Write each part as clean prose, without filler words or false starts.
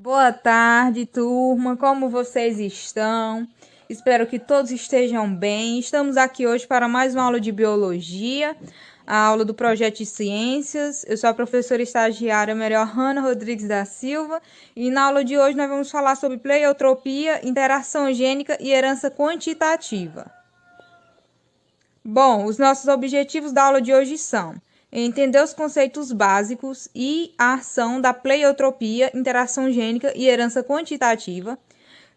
Boa tarde, turma. Como vocês estão? Espero que todos estejam bem. Estamos aqui hoje para mais uma aula de biologia, a aula do projeto de ciências. Eu sou a professora estagiária Maria Hanna Rodrigues da Silva e na aula de hoje nós vamos falar sobre pleiotropia, interação gênica e herança quantitativa. Bom, os nossos objetivos da aula de hoje são entender os conceitos básicos e a ação da pleiotropia, interação gênica e herança quantitativa,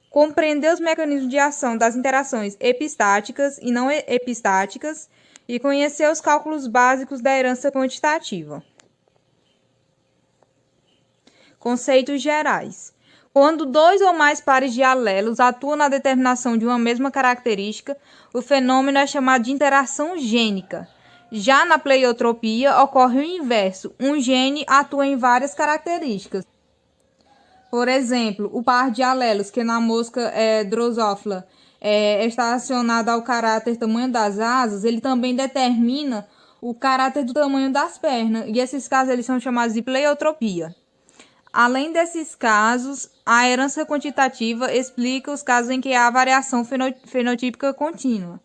compreender os mecanismos de ação das interações epistáticas e não epistáticas e conhecer os cálculos básicos da herança quantitativa. Conceitos gerais. Quando dois ou mais pares de alelos atuam na determinação de uma mesma característica, o fenômeno é chamado de interação gênica. Já na pleiotropia, ocorre o inverso. Um gene atua em várias características. Por exemplo, o par de alelos, que na mosca Drosophila está acionado ao caráter tamanho das asas, ele também determina o caráter do tamanho das pernas. E esses casos eles são chamados de pleiotropia. Além desses casos, a herança quantitativa explica os casos em que há variação fenotípica contínua.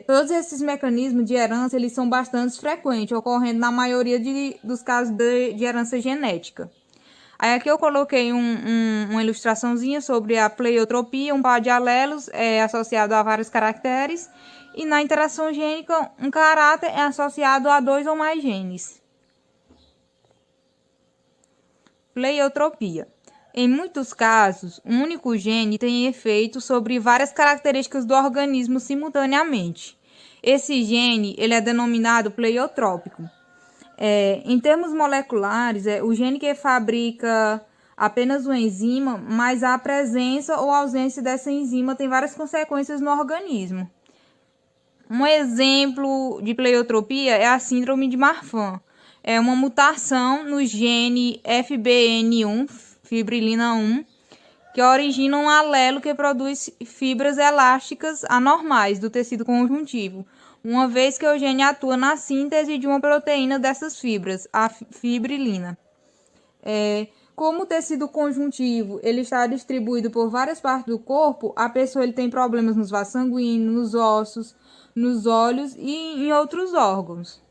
Todos esses mecanismos de herança eles são bastante frequentes, ocorrendo na maioria dos casos de herança genética. Aí aqui eu coloquei uma ilustraçãozinha sobre a pleiotropia, um par de alelos associado a vários caracteres, e na interação gênica, um caráter é associado a dois ou mais genes. Pleiotropia. Em muitos casos, um único gene tem efeito sobre várias características do organismo simultaneamente. Esse gene ele é denominado pleiotrópico. Em termos moleculares, o gene que fabrica apenas uma enzima, mas a presença ou ausência dessa enzima tem várias consequências no organismo. Um exemplo de pleiotropia é a síndrome de Marfan. É uma mutação no gene FBN1, fibrilina 1, que origina um alelo que produz fibras elásticas anormais do tecido conjuntivo, uma vez que o gene atua na síntese de uma proteína dessas fibras, a fibrilina. Como o tecido conjuntivo ele está distribuído por várias partes do corpo, a pessoa ele tem problemas nos vasos sanguíneos, nos ossos, nos olhos e em outros órgãos.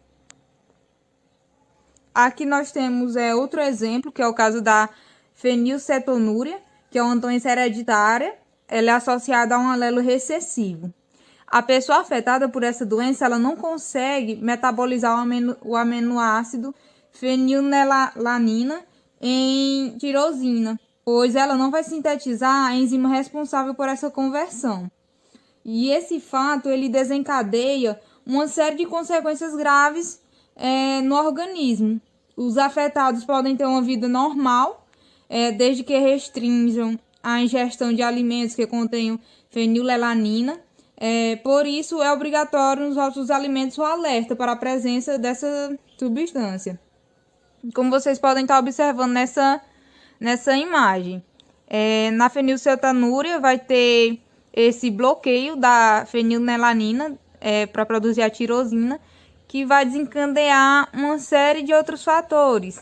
Aqui nós temos outro exemplo, que é o caso da fenilcetonúria, que é uma doença hereditária. Ela é associada a um alelo recessivo. A pessoa afetada por essa doença ela não consegue metabolizar o aminoácido fenilalanina em tirosina, pois ela não vai sintetizar a enzima responsável por essa conversão. E esse fato ele desencadeia uma série de consequências graves no organismo. Os afetados podem ter uma vida normal, desde que restringam a ingestão de alimentos que contenham fenilalanina. Por isso, é obrigatório nos nossos alimentos o alerta para a presença dessa substância. Como vocês podem estar observando nessa imagem. Na fenilcetonúria vai ter esse bloqueio da fenilalanina para produzir a tirosina, que vai desencadear uma série de outros fatores.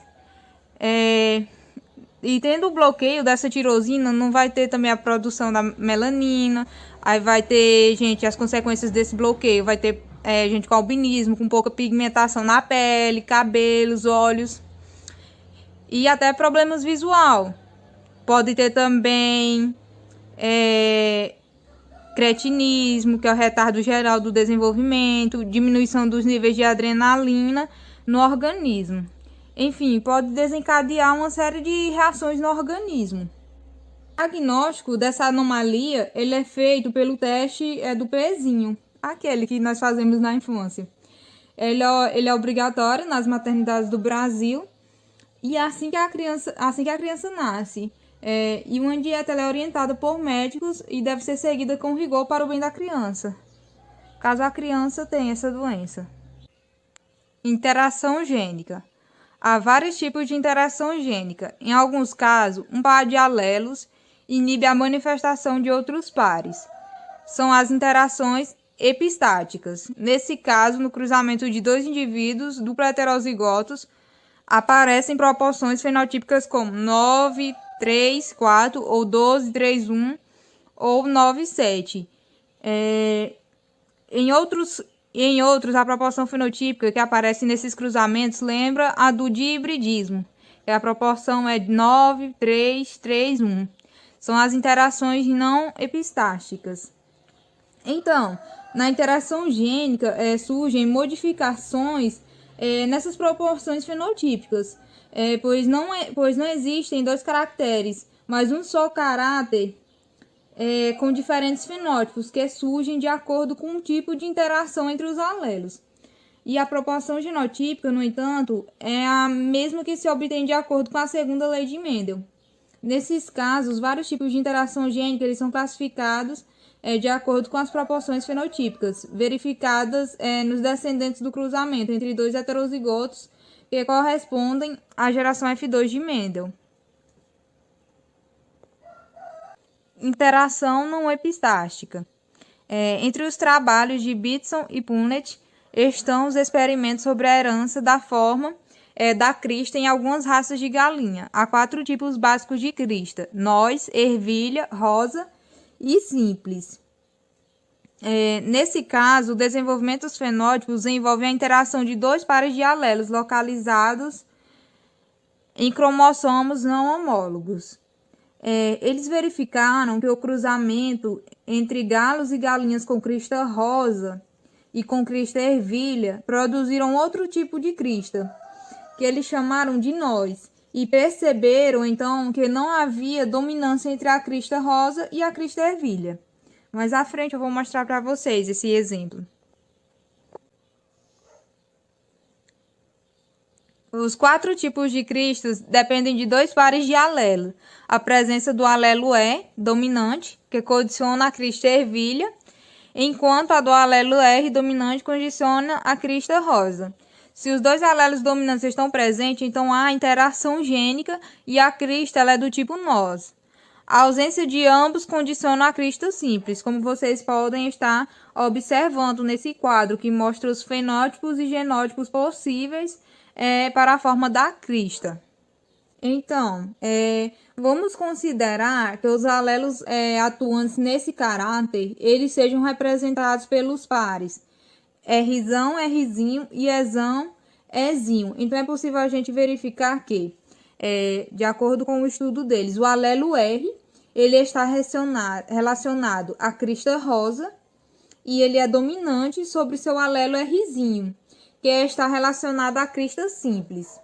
E tendo o bloqueio dessa tirosina, não vai ter também a produção da melanina. Aí vai ter, gente, as consequências desse bloqueio. Vai ter gente com albinismo, com pouca pigmentação na pele, cabelos, olhos. E até problemas visual. Pode ter também cretinismo, que é o retardo geral do desenvolvimento, diminuição dos níveis de adrenalina no organismo. Enfim, pode desencadear uma série de reações no organismo. O diagnóstico dessa anomalia ele é feito pelo teste do pezinho, aquele que nós fazemos na infância. Ele é obrigatório nas maternidades do Brasil e assim que a criança nasce. E uma dieta ela é orientada por médicos e deve ser seguida com rigor para o bem da criança, caso a criança tenha essa doença. Interação gênica. Há vários tipos de interação gênica. Em alguns casos, um par de alelos inibe a manifestação de outros pares. São as interações epistáticas. Nesse caso, no cruzamento de dois indivíduos duplo heterozigotos, aparecem proporções fenotípicas como 9, 3, 4, ou 12, 3, 1, ou 9, 7. Em outros, a proporção fenotípica que aparece nesses cruzamentos lembra a do dihibridismo, que a proporção é 9, 3, 3, 1. São as interações não epistásticas. Então, na interação gênica surgem modificações nessas proporções fenotípicas, pois não existem dois caracteres, mas um só caráter com diferentes fenótipos que surgem de acordo com o tipo de interação entre os alelos. E a proporção genotípica, no entanto, é a mesma que se obtém de acordo com a segunda lei de Mendel. Nesses casos, vários tipos de interação gênica eles são classificados de acordo com as proporções fenotípicas, verificadas nos descendentes do cruzamento entre dois heterozigotos que correspondem à geração F2 de Mendel. Interação não epistástica. Entre os trabalhos de Bitson e Punnett estão os experimentos sobre a herança da forma da crista em algumas raças de galinha. Há 4 tipos básicos de crista: noz, ervilha, rosa e simples. Nesse caso, o desenvolvimento dos fenótipos envolve a interação de 2 pares de alelos localizados em cromossomos não homólogos. Eles verificaram que o cruzamento entre galos e galinhas com crista rosa e com crista ervilha produziram outro tipo de crista, que eles chamaram de noz, e perceberam então que não havia dominância entre a crista rosa e a crista ervilha. Mais à frente eu vou mostrar para vocês esse exemplo. Os 4 tipos de cristas dependem de 2 pares de alelos. A presença do alelo E dominante, que condiciona a crista ervilha, enquanto a do alelo R dominante condiciona a crista rosa. Se os 2 alelos dominantes estão presentes, então há interação gênica e a crista ela é do tipo noz. A ausência de ambos condiciona a crista simples, como vocês podem estar observando nesse quadro, que mostra os fenótipos e genótipos possíveis para a forma da crista. Então, vamos considerar que os alelos atuantes nesse caráter, eles sejam representados pelos pares Rzão, Rzinho e Ezão, Ezinho. Então, é possível a gente verificar que, de acordo com o estudo deles, o alelo R, ele está relacionado à crista rosa e ele é dominante sobre seu alelo Rzinho, que está relacionado à crista simples.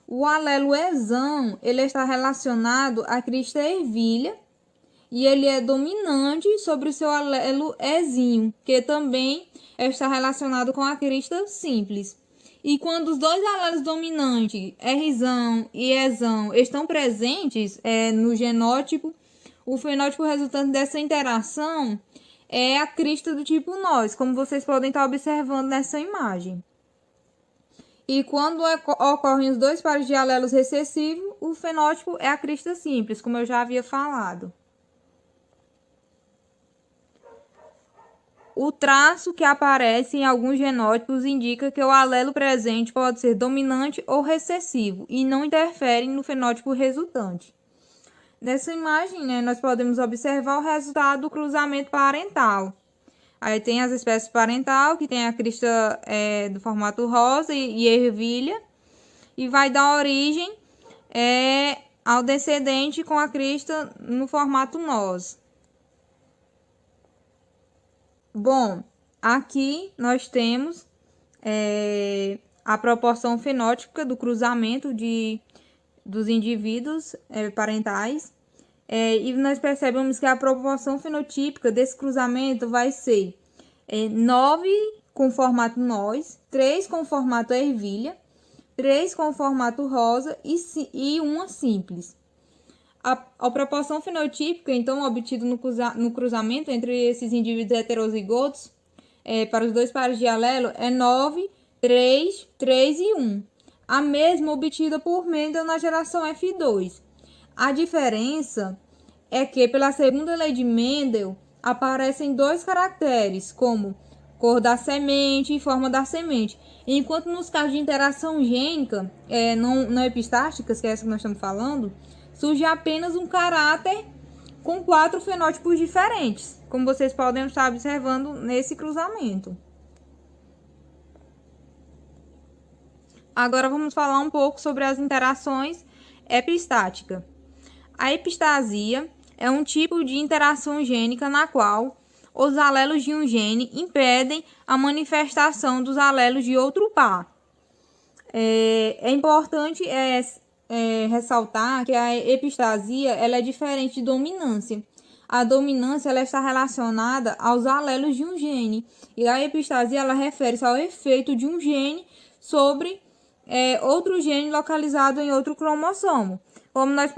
O alelo Ezão, ele está relacionado à crista ervilha e ele é dominante sobre o seu alelo Ezinho, que também está relacionado com a crista simples. E quando os 2 alelos dominantes, Rzão e Ezão, estão presentes no genótipo, o fenótipo resultante dessa interação é a crista do tipo noz, como vocês podem estar observando nessa imagem. E quando ocorrem os 2 pares de alelos recessivos, o fenótipo é a crista simples, como eu já havia falado. O traço que aparece em alguns genótipos indica que o alelo presente pode ser dominante ou recessivo e não interfere no fenótipo resultante. Nessa imagem, nós podemos observar o resultado do cruzamento parental. Aí tem as espécies parental, que tem a crista do formato rosa e ervilha, e vai dar origem ao descendente com a crista no formato noz. Bom, aqui nós temos a proporção fenótica do cruzamento dos indivíduos parentais, e nós percebemos que a proporção fenotípica desse cruzamento vai ser 9 com formato noz, 3 com formato ervilha, 3 com formato rosa e uma simples. A proporção fenotípica, então, obtida no cruzamento entre esses indivíduos heterozigotos, para os 2 pares de alelo, é 9, 3, 3 e 1. A mesma obtida por Mendel na geração F2. A diferença é que, pela segunda lei de Mendel, aparecem 2 caracteres, como cor da semente e forma da semente. Enquanto nos casos de interação gênica, não epistásticas, que é essa que nós estamos falando, surge apenas um caráter com 4 fenótipos diferentes, como vocês podem estar observando nesse cruzamento. Agora vamos falar um pouco sobre as interações epistáticas. A epistasia é um tipo de interação gênica na qual os alelos de um gene impedem a manifestação dos alelos de outro par. É importante ressaltar que a epistasia ela é diferente de dominância. A dominância ela está relacionada aos alelos de um gene, e a epistasia ela refere-se ao efeito de um gene sobre outro gene localizado em outro cromossomo. Como nós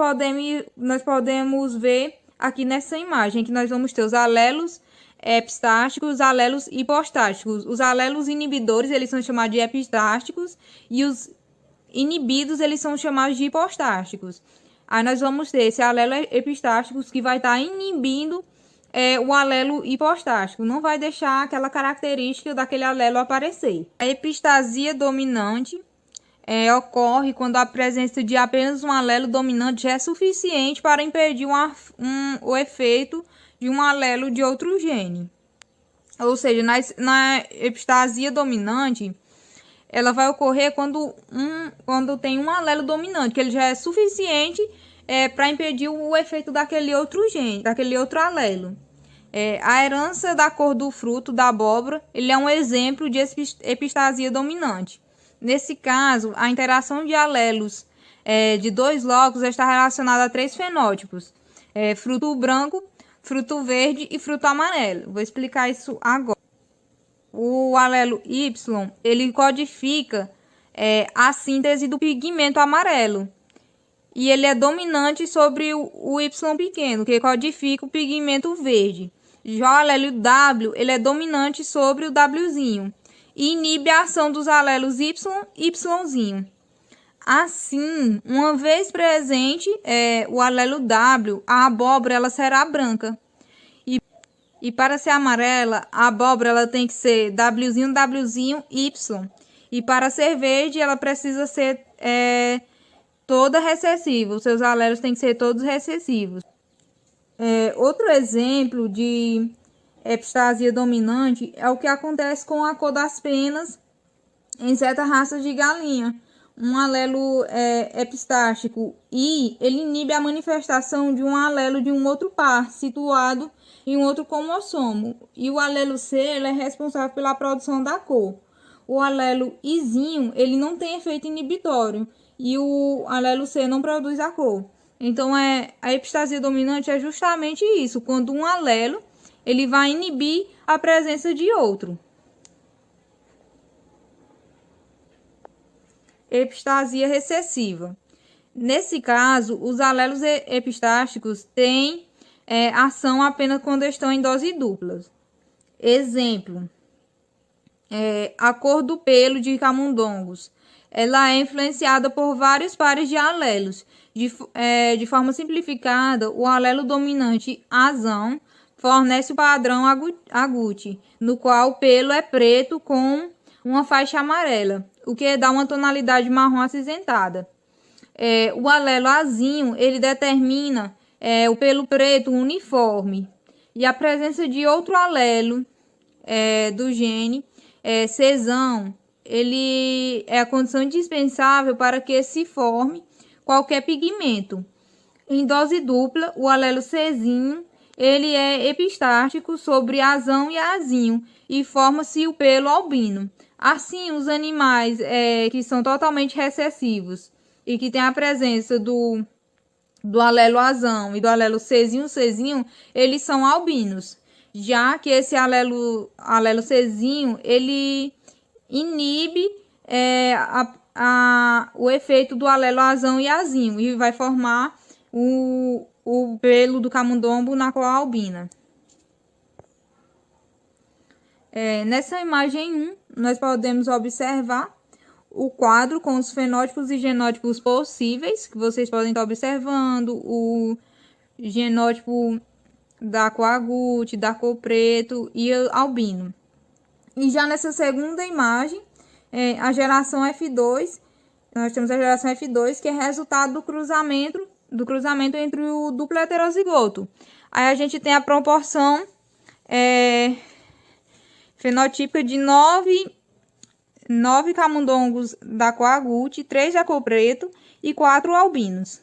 podemos ver aqui nessa imagem, que nós vamos ter os alelos epistásticos, os alelos hipostásticos. Os alelos inibidores, eles são chamados de epistásticos, e os inibidos, eles são chamados de hipostásticos. Aí nós vamos ter esse alelo epistástico que vai estar inibindo o alelo hipostástico, não vai deixar aquela característica daquele alelo aparecer. A epistasia dominante ocorre quando a presença de apenas um alelo dominante já é suficiente para impedir o efeito de um alelo de outro gene. Ou seja, na epistasia dominante, ela vai ocorrer quando tem um alelo dominante, que ele já é suficiente para impedir o efeito daquele outro gene, daquele outro alelo. A herança da cor do fruto da abóbora, ele é um exemplo de epistasia dominante. Nesse caso, a interação de alelos de 2 locos está relacionada a 3 fenótipos: fruto branco, fruto verde e fruto amarelo. Vou explicar isso agora. O alelo Y, ele codifica a síntese do pigmento amarelo. E ele é dominante sobre o Y pequeno, que codifica o pigmento verde. Já o alelo W, ele é dominante sobre o Wzinho e inibe a ação dos alelos Y e Yzinho. Assim, uma vez presente o alelo W, a abóbora ela será branca. E para ser amarela, a abóbora ela tem que ser Wzinho, Y. E para ser verde, ela precisa ser toda recessiva. Os seus alelos têm que ser todos recessivos. Outro exemplo de epistasia dominante é o que acontece com a cor das penas em certas raças de galinha. Um alelo epistástico I, ele inibe a manifestação de um alelo de um outro par, situado em um outro cromossomo. E o alelo C, ele é responsável pela produção da cor. O alelo Izinho, ele não tem efeito inibitório. E o alelo C não produz a cor. Então, a epistasia dominante é justamente isso, quando um alelo ele vai inibir a presença de outro. Epistasia recessiva. Nesse caso, os alelos epistásticos têm ação apenas quando estão em dose duplas. Exemplo, a cor do pelo de camundongos. Ela é influenciada por vários pares de alelos. De forma simplificada, o alelo dominante azão fornece o padrão agouti, no qual o pelo é preto com uma faixa amarela, o que dá uma tonalidade marrom acinzentada. O alelo azinho, ele determina o pelo preto uniforme. E a presença de outro alelo do gene, Czão, ele é a condição indispensável para que se forme qualquer pigmento. Em dose dupla, o alelo Czinho, ele é epistástico sobre azão e azinho e forma-se o pelo albino. Assim, os animais que são totalmente recessivos e que têm a presença do alelo azão e do alelo Czinho, eles são albinos. Já que esse alelo Czinho, ele inibe o efeito do alelo azão e azinho e vai formar o pelo do camundongo na cor albina. Nessa imagem 1, nós podemos observar o quadro com os fenótipos e genótipos possíveis, que vocês podem estar observando, o genótipo da cor agouti, da cor preto e albino. E já nessa segunda imagem, a geração F2, nós temos a geração F2, que é resultado do do cruzamento entre o duplo heterozigoto. Aí a gente tem a proporção fenotípica de 9 camundongos da cor agute, 3 da cor preto e 4 albinos.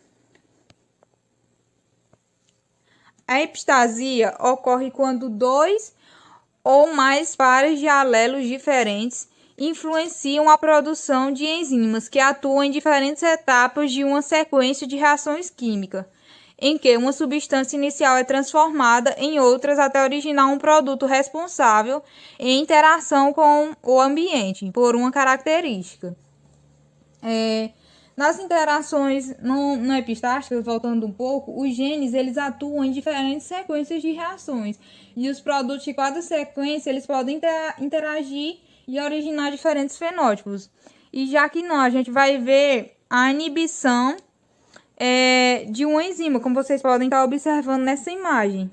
A epistasia ocorre quando 2 ou mais pares de alelos diferentes influenciam a produção de enzimas que atuam em diferentes etapas de uma sequência de reações químicas, em que uma substância inicial é transformada em outras até originar um produto responsável em interação com o ambiente por uma característica. Nas interações não epistáticas, voltando um pouco, os genes eles atuam em diferentes sequências de reações e os produtos de cada sequência eles podem interagir e originar diferentes fenótipos. E já que não, a gente vai ver a inibição de uma enzima, como vocês podem estar observando nessa imagem.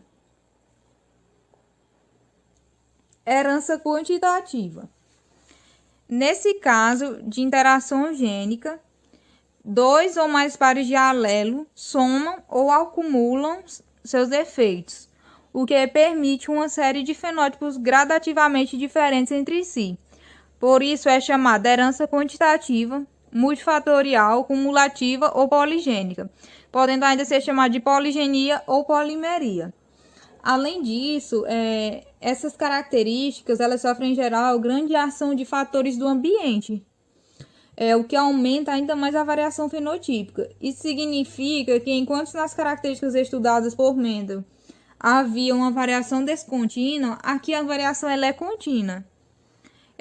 Herança quantitativa. Nesse caso de interação gênica, 2 ou mais pares de alelo somam ou acumulam seus efeitos, o que permite uma série de fenótipos gradativamente diferentes entre si. Por isso é chamada herança quantitativa, multifatorial, cumulativa ou poligênica, podendo ainda ser chamada de poligenia ou polimeria. Além disso, essas características elas sofrem em geral grande ação de fatores do ambiente, o que aumenta ainda mais a variação fenotípica. Isso significa que, enquanto nas características estudadas por Mendel havia uma variação descontínua, aqui a variação ela é contínua.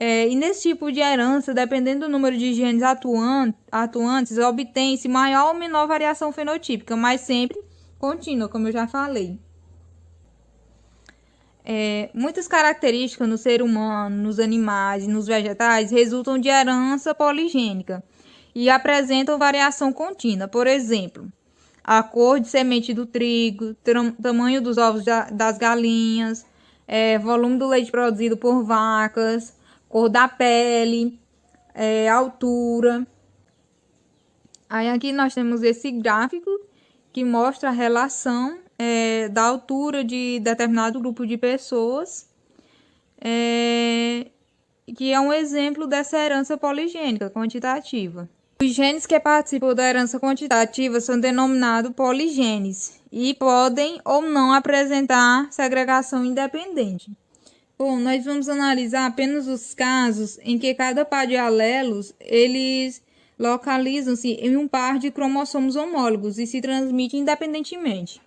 E nesse tipo de herança, dependendo do número de genes atuantes, obtém-se maior ou menor variação fenotípica, mas sempre contínua, como eu já falei. Muitas características no ser humano, nos animais e nos vegetais resultam de herança poligênica e apresentam variação contínua. Por exemplo, a cor de semente do trigo, tamanho dos ovos das galinhas, volume do leite produzido por vacas, cor da pele, altura. Aí aqui nós temos esse gráfico que mostra a relação da altura de determinado grupo de pessoas, que é um exemplo dessa herança poligênica quantitativa. Os genes que participam da herança quantitativa são denominados poligenes e podem ou não apresentar segregação independente. Bom, nós vamos analisar apenas os casos em que cada par de alelos eles localizam-se em um par de cromossomos homólogos e se transmitem independentemente.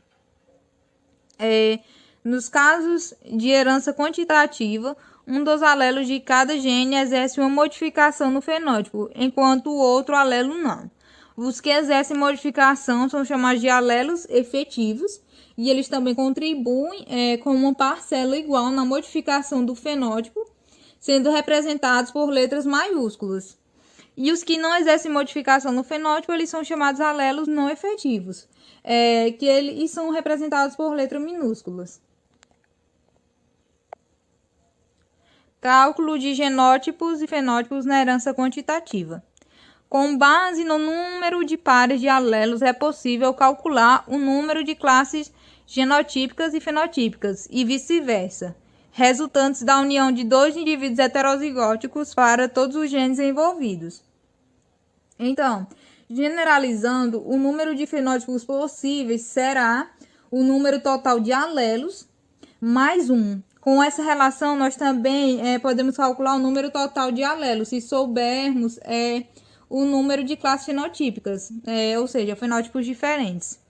Nos casos de herança quantitativa, um dos alelos de cada gene exerce uma modificação no fenótipo, enquanto o outro alelo não. Os que exercem modificação são chamados de alelos efetivos e eles também contribuem com uma parcela igual na modificação do fenótipo, sendo representados por letras maiúsculas. E os que não exercem modificação no fenótipo, eles são chamados alelos não efetivos, que eles são representados por letras minúsculas. Cálculo de genótipos e fenótipos na herança quantitativa. Com base no número de pares de alelos, é possível calcular o número de classes genotípicas e fenotípicas, e vice-versa, resultantes da união de 2 indivíduos heterozigóticos para todos os genes envolvidos. Então, generalizando, o número de fenótipos possíveis será o número total de alelos mais 1. Com essa relação, nós também podemos calcular o número total de alelos, se soubermos o número de classes fenotípicas, ou seja, fenótipos diferentes.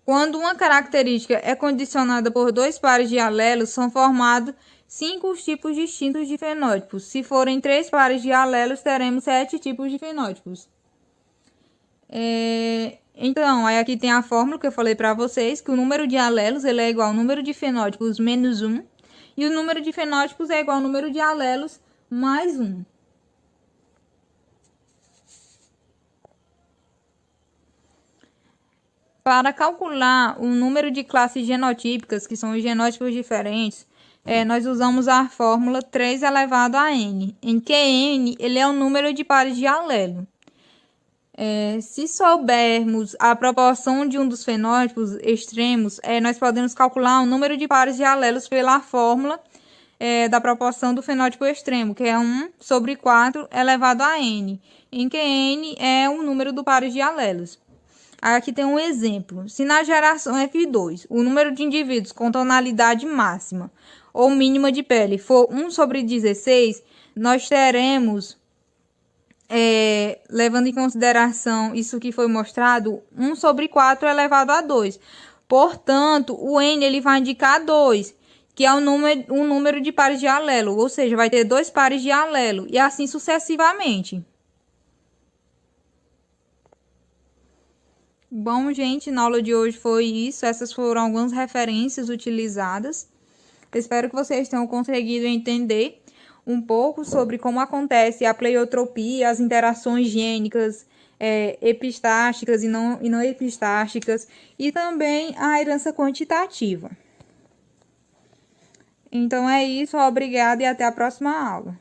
Quando uma característica é condicionada por 2 pares de alelos, são formados 5 tipos distintos de fenótipos. Se forem 3 pares de alelos, teremos 7 tipos de fenótipos. Então, aí aqui tem a fórmula que eu falei para vocês, que o número de alelos ele é igual ao número de fenótipos menos 1, e o número de fenótipos é igual ao número de alelos mais 1. Para calcular o número de classes genotípicas, que são os genótipos diferentes, nós usamos a fórmula 3 elevado a n, em que n ele é o número de pares de alelo. Se soubermos a proporção de um dos fenótipos extremos, nós podemos calcular o número de pares de alelos pela fórmula da proporção do fenótipo extremo, que é 1/4 elevado a n, em que n é o número do pares de alelos. Aqui tem um exemplo. Se na geração F2 o número de indivíduos com tonalidade máxima ou mínima de pele for 1/16, nós teremos, levando em consideração isso que foi mostrado, 1/4 elevado a 2. Portanto, o n ele vai indicar 2, que é um número de pares de alelo, ou seja, vai ter 2 pares de alelo, e assim sucessivamente. Bom, gente, na aula de hoje foi isso. Essas foram algumas referências utilizadas. Espero que vocês tenham conseguido entender um pouco sobre como acontece a pleiotropia, as interações gênicas, epistásticas e não epistásticas, e também a herança quantitativa. Então é isso, obrigada e até a próxima aula.